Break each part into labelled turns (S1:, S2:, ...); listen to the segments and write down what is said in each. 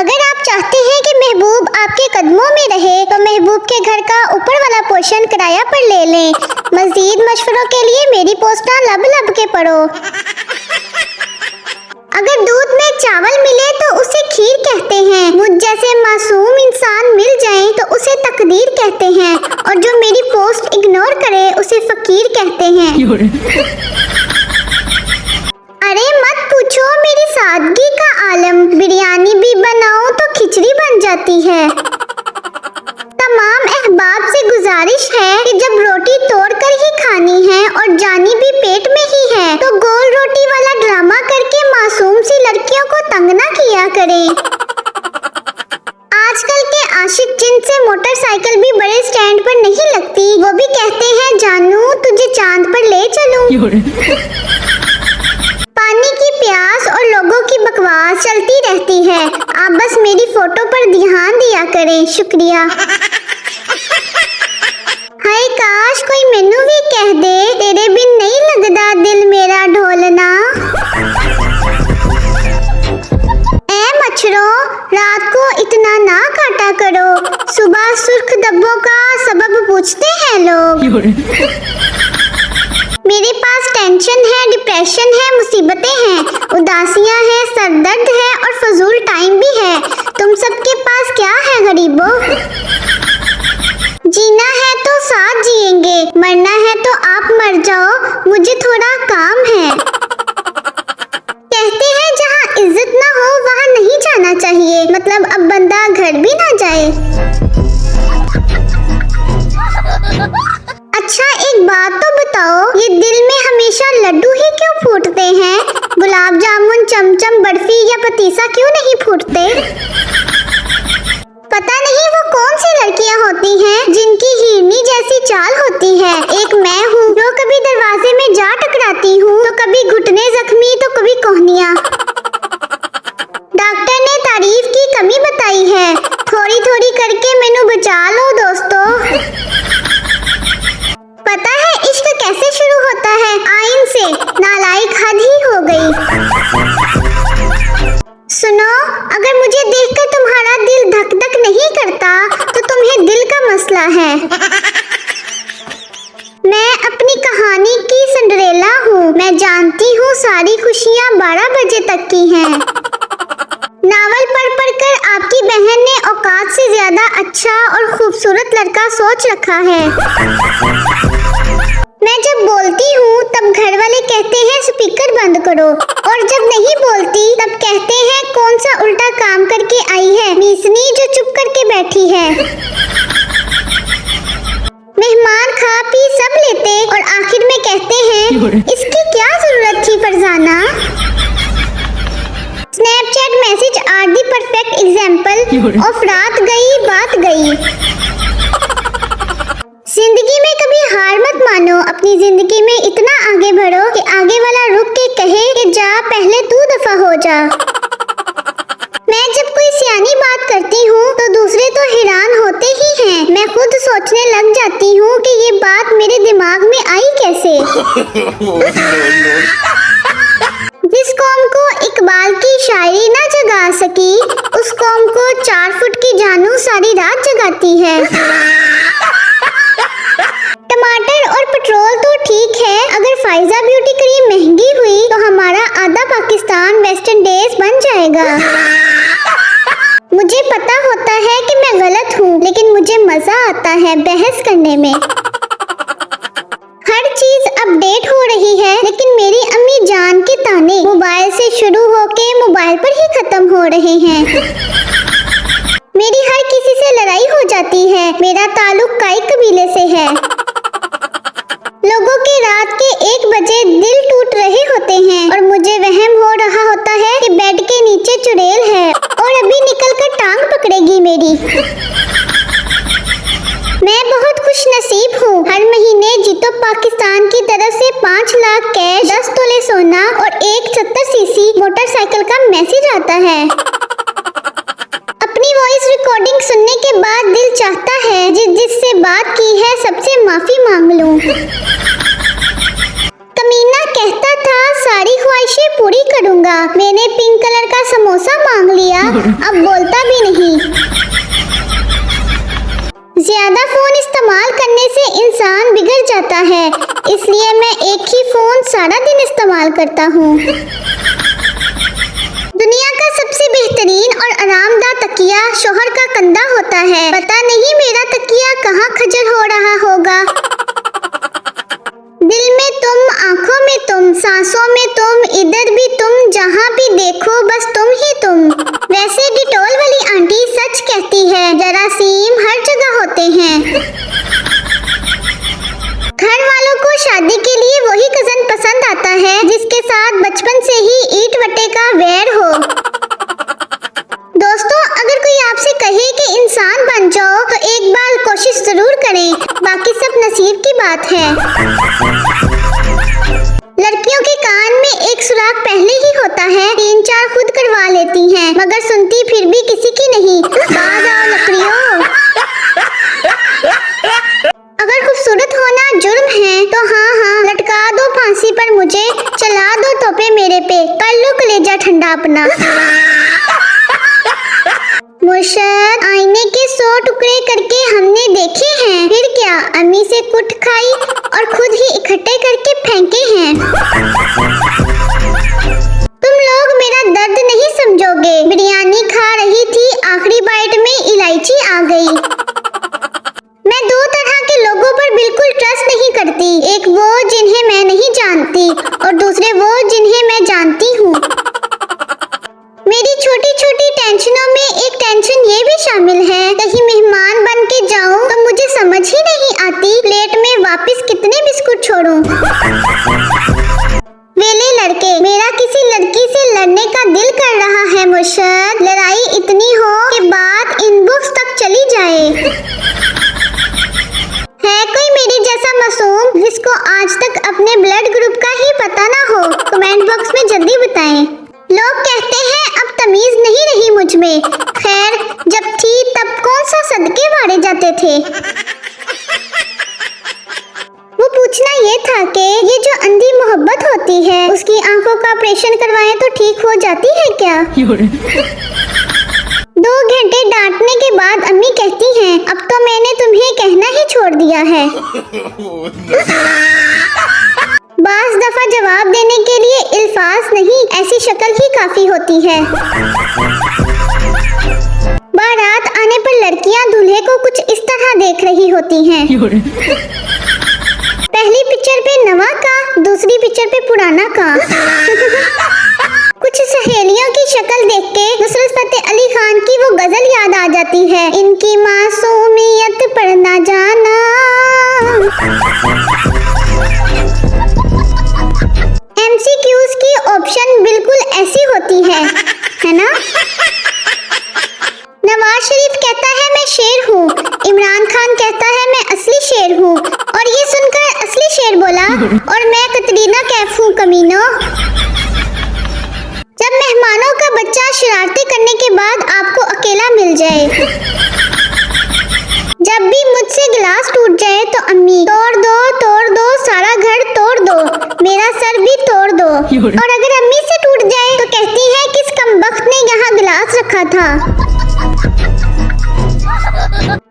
S1: अगर आप चाहते हैं कि महबूब आपके कदमों में रहे तो महबूब के घर का ऊपर वाला पोर्शन किराया पर ले लें। मजीद मशवरों के लिए मेरी पोस्टां लब लब के पढ़ो। अगर दूध में चावल मिले तो उसे खीर कहते हैं। मुझ जैसे मासूम इंसान मिल जाएं तो उसे तकदीर कहते हैं, और जो मेरी पोस्ट इग्नोर करे उसे फकीर कहते हैं। अरे मत पूछो मेरी सादगी का आलम, बिरयानी भी बनाओ तो खिचड़ी बन जाती है। तमाम अहबाब से गुजारिश है कि जब रोटी तोड़कर ही खानी है और जानी भी पेट में ही है तो गोल रोटी वाला ड्रामा करके मासूम सी लड़कियों को तंग ना किया करें। आजकल के आशिक जिनसे मोटरसाइकिल भी बड़े स्टैंड पर नहीं लगती, वो भी कहते हैं जानू तुझे चांद पर ले चलूं। पानी की प्यास और लोगों की बकवास चलती रहती है, आप बस मेरी फोटो पर ध्यान दिया करें, शुक्रिया। हाय काश कोई मैनू भी कह दे तेरे बिन नहीं लगदा दिल मेरा ढोलना। ऐ मच्छरों रात को इतना ना काटा करो, सुबह सुर्ख धब्बों का सबब पूछते हैं लोग। मेरे पास टेंशन है, डिप्रेशन है, मुसीबतें हैं, उदासियां हैं, सरदर्द है और फजूल टाइम भी है। तुम सबके पास क्या है गरीबों? जीना है तो साथ जिएंगे, मरना है तो आप मर जाओ, मुझे थोड़ा काम है। कहते हैं जहाँ इज्जत ना हो वहाँ नहीं जाना चाहिए, मतलब अब बंदा घर भी ना जाए। अच्छा एक बात तो बताओ, ये दिल में हमेशा लड्डू ही क्यों फूटते हैं? गुलाब जामुन, चमचम, बर्फी या पतीसा क्यों नहीं फूटते? पता नहीं वो कौन सी लड़कियां होती हैं जिनकी हिरनी जैसी चाल होती है। एक मैं हूँ जो कभी दरवाजे में जा टकराती हूँ तो कभी घुटने जख्मी तो कभी कोहनियाँ। डॉक्टर ने तारीफ की कमी बताई है, थोड़ी थोड़ी करके मैनू बचा लो दोस्तों। पता है इश्क कैसे शुरू होता है? आइन से। नालायक हद ही हो गई। सुनो, अगर मुझे देखकर तुम्हारा दिल धक धक नहीं करता तो तुम्हें दिल का मसला है। मैं अपनी कहानी की सिंड्रेला हूँ, मैं जानती हूँ सारी खुशियाँ 12 बजे तक की हैं। नावल पढ़ कर आपकी बहन ने औकात से ज्यादा अच्छा और खूबसूरत लड़का सोच रखा है। मैं जब बोलती हूँ तब घर वाले कहते हैं स्पीकर बंद करो, और जब नहीं बोलती तब कहते हैं कौन सा उल्टा काम करके आई है मीसनी जो चुप करके बैठी है। मेहमान खा पी सब लेते और आखिर में कहते हैं इसकी क्या जरूरत थी Farzana. Snapchat message are the perfect example of रात गई बात गई। जिंदगी में कभी हार मत मानो, अपनी जिंदगी में इतना आगे बढ़ो कि आगे वाला रुक के कहे कि जा पहले तू दफा हो जा। मैं जब कोई सियानी बात करती हूँ तो दूसरे तो हैरान होते ही हैं, मैं खुद सोचने लग जाती हूँ कि ये बात मेरे दिमाग में आई कैसे। जिस कौम को इकबाल की शायरी ना जगा सकी उस कौम को 4 फुट की जानू सारी रात जगाती है। टमाटर और पेट्रोल तो ठीक है, अगर फाइजा ब्यूटी क्रीम महंगी हुई तो हमारा आधा पाकिस्तान वेस्ट इंडीज बन जाएगा। मुझे पता होता है कि मैं गलत हूँ, लेकिन मुझे मजा आता है बहस करने में। हर चीज अपडेट हो रही है, लेकिन मेरी अम्मी जान के ताने मोबाइल से शुरू होके मोबाइल पर ही खत्म हो रहे हैं। मेरी हर किसी से लड़ाई हो जाती है, मेरा ताल्लुक काई कबीले से है। लोगों के रात के 1 बजे दिल टूट रहे होते हैं और मुझे वहम हो रहा होता है कि बेड के नीचे चुड़ैल है और अभी निकलकर टांग पकड़ेगी मेरी। मैं बहुत खुश नसीब हूँ, हर महीने जीतो पाकिस्तान की तरफ से 5 लाख कैश, 10 तोले सोना और एक 70 सीसी मोटरसाइकिल का मैसेज आता है। अपनी वॉइस रिकॉर्डिंग सुनने के बाद दिल चाहता है जिससे बात की है सबसे माफी मांग लूं। कमीना कहता था सारी ख्वाहिशें पूरी करूंगा। मैंने पिंक कलर का समोसा मांग लिया, अब बोलता भी नहीं। ज्यादा फोन इस्तेमाल करने से इंसान बिगड़ जाता है, इसलिए मैं एक ही फोन सारा दिन इस्तेमाल करता हूँ। दुनिया का सबसे बेहतरीन और आरामदायक तकिया शौहर का कंधा होता है। पता नहीं मेरा तकिया कहाँ खजल हो रहा होगा। दिल में तुम, आंखों में तुम, सांसों में तुम, इधर भी तुम, जहाँ भी देखो बस तुम ही तुम। वैसे डिटोल वाली आंटी सच कहती है, जरासीम हर जगह होते हैं। घर वालों को शादी के लिए वही कजन पसंद आता है जिसके साथ बचपन से ही ईंट वट्टे का वैर हो। दोस्तों, अगर कोई आपसे कहे कि इंसान बन जाओ तो एक बार कोशिश जरूर करें, बाकी सब नसीब की बात है। लड़कियों के कान में एक सुराख पहले ही होता है, 3-4 खुद करवा लेती हैं, मगर सुनती फिर भी किसी की नहीं। बाज आओ लकड़ियों। अगर खूबसूरत होना जुर्म है तो हाँ, लटका दो फांसी पर मुझे, चला दो तोपे मेरे पे, कर लो कलेजा ठंडा अपना। मुर्शद, आईने के 100 टुकड़े करके हमने देखे हैं, फिर क्या अम्मी से कुट खाई और खुद ही इकट्ठे करके फेंके हैं। तुम लोग मेरा दर्द नहीं समझोगे। बिरयानी खा रही थी, आखिरी बाइट में इलायची आ गई। मैं 2 तरह के लोगों पर बिल्कुल ट्रस्ट नहीं करती, एक वो जिन्हें मैं नहीं जानती और दूसरे वो जिन्हें मैं जानती हूँ। मेरी छोटी छोटी टेंशनों में एक टेंशन ये भी शामिल है, कहीं मेहमान बन के जाऊं तो मुझे समझ ही नहीं आती प्लेट में वापस कितने बिस्कुट छोड़ूं। वेले लड़के, मेरा किसी लड़की से लड़ने का दिल कर रहा है मुर्शद। लड़ाई इतनी हो कि बात इनबॉक्स तक चली जाए। है कोई मेरी जैसा मासूम जिसको आज तक अपने ब्लड ग्रुप का ही पता ना हो? कमेंट बॉक्स में जल्दी बताएं। लोग कहते हैं अब तमीज नहीं रही मुझ में। खैर, जब थी तब कौन सा सदके बारे जाते थे। वो पूछना ये था कि ये जो अंधी मोहब्बत होती है उसकी आंखों का ऑपरेशन करवाएं तो ठीक हो जाती है क्या? 2 घंटे डांटने के बाद अम्मी कहती हैं, अब तो मैंने तुम्हें कहना ही छोड़ दिया है। बास दफा जवाब देने के लिए अल्फाज नहीं, ऐसी शक्ल ही काफी होती है। बारात आने पर लड़कियां दूल्हे को कुछ इस तरह देख रही होती हैं। पहली पिक्चर पे नवा का, दूसरी पिक्चर पे पुराना का। कुछ सहेलियों की शक्ल देख के नुसरत फतेह अली खान की वो गजल याद आ जाती है, इनकी मासूमियत पर ना जाना। MCQs की ऑप्शन बिल्कुल ऐसी होती है ना? नवाज शरीफ कहता है मैं शेर हूँ, इमरान खान कहता है मैं असली शेर हूँ, और ये सुनकर असली शेर बोला, और मैं कतरीना कैफ हूँ कमीनों। जब मेहमानों का बच्चा शरारती करने के बाद आपको अकेला मिल जाए, जब भी मुझसे गिलास टूट जाए तो अम्मी तोड़ दो, सारा घर तोड़ दो, मेरा सर भी तोड़ दो। और अगर अम्मी से टूट जाए तो कहती है किस कमबख्त ने यहाँ गिलास रखा था।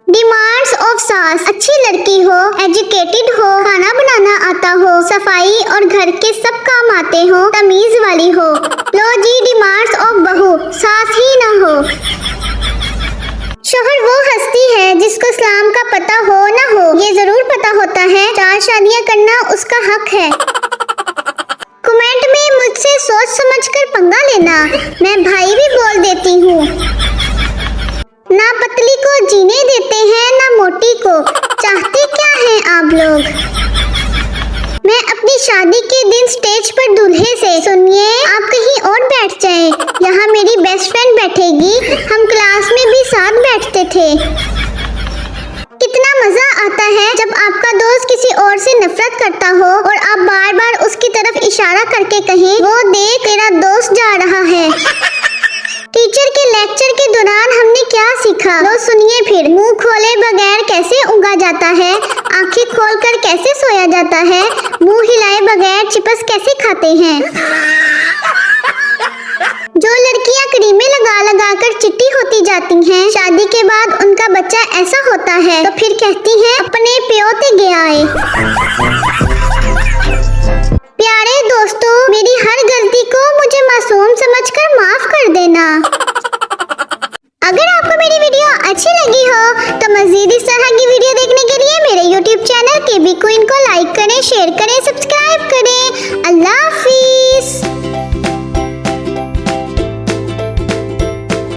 S1: डिमांड्स ऑफ सास, अच्छी लड़की हो, एजुकेटेड हो, खाना बनाना आता हो, सफाई और घर के सब काम आते हो, तमीज वाली हो। लो जी डिमांड्स ऑफ बहू, सास ही ना हो। शोहर वो हस्ती है जिसको इस्लाम का पता हो ना हो, ये जरूर पता होता है 4 शादियां करना उसका हक है। कमेंट में मुझसे सोच समझकर पंगा लेना, मैं भाई भी बोल देती हूँ। ना पतली को जीने देते हैं ना मोटी को, चाहते क्या हैं आप लोग? मैं अपनी शादी के दिन स्टेज पर दूल्हे से, सुनिए आप कहीं और बैठ जाएं, यहाँ मेरी बेस्ट फ्रेंड बैठेगी, हम क्लास में भी साथ बैठते थे। कितना मजा आता है जब आपका दोस्त किसी और से नफरत करता हो और आप बार बार उसकी तरफ इशारा करके कहें, वो देख तेरा दोस्त जा रहा है। टीचर के लेक्चर के दौरान हमने क्या सीखा? लो सुनिए फिर। मुंह खोले बगैर कैसे उगा जाता है? आंखें खोलकर कैसे सोया जाता है? मुंह हिलाए बगैर चिप्स कैसे खाते हैं? जो लड़कियां क्रीमें लगा लगा कर चिट्टी होती जाती हैं, शादी के बाद उनका बच्चा ऐसा होता है तो फिर कहती हैं अपने प्यो ते गया है। प्यारे दोस्तों, मेरी हर गलती को मुझे मासूम समझकर माफ कर देना। अगर आपको मेरी वीडियो अच्छी लगी हो तो मजीद इस तरह की वीडियो देखने के लिए मेरे YouTube चैनल KB Queen को लाइक करें, शेयर करें, सब्सक्राइब करें। अल्लाह हाफिज़।